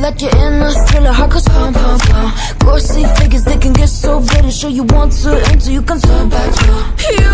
like you're in a thriller. Heart goes pum pum pum. Ghostly figures, they can get so bitter. Sure you want to enter, you can turn back. You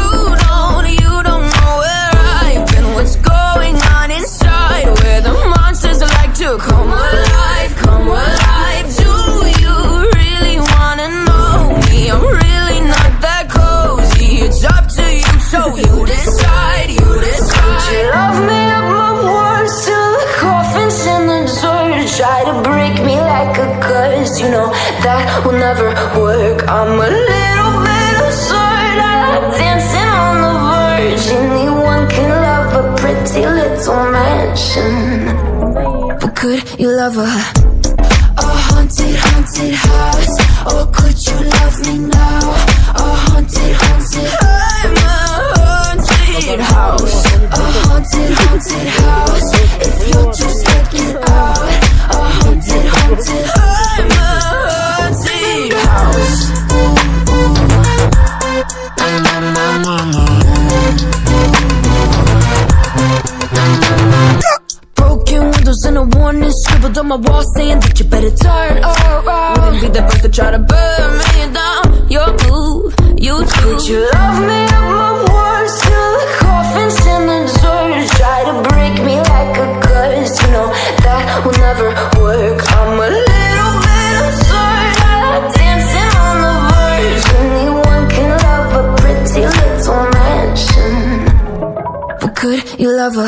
don't know where I've been. What's going on inside? Where the monsters like to come alive, come alive. Do you really wanna know me? I'm really not that cozy. It's up to you, so you decide, you decide. Would you love me at my worst till the coffin's in the dirt? Try to break me like a curse, you know that will never work. I'm a little bit absurd, I like dancing on the verge. Anyone can love a pretty little mansion, but could you love a haunted, haunted house? Or could you love me now? A haunted, haunted, I'm a haunted house. A haunted, haunted house. If you're just checking out, a haunted, haunted, I'm a haunted house. Broken windows and a warning scribbled on my wall saying that you better turn around. Wouldn't be the first to try to burn me down. Your move, you do. Would you love me at my worst till the coffin's in the dirt? Try to break me like a curse, you know that will never work. I'm a little bit absurd, I like dancing on the verge. Anyone can love a pretty little mansion, but could you love a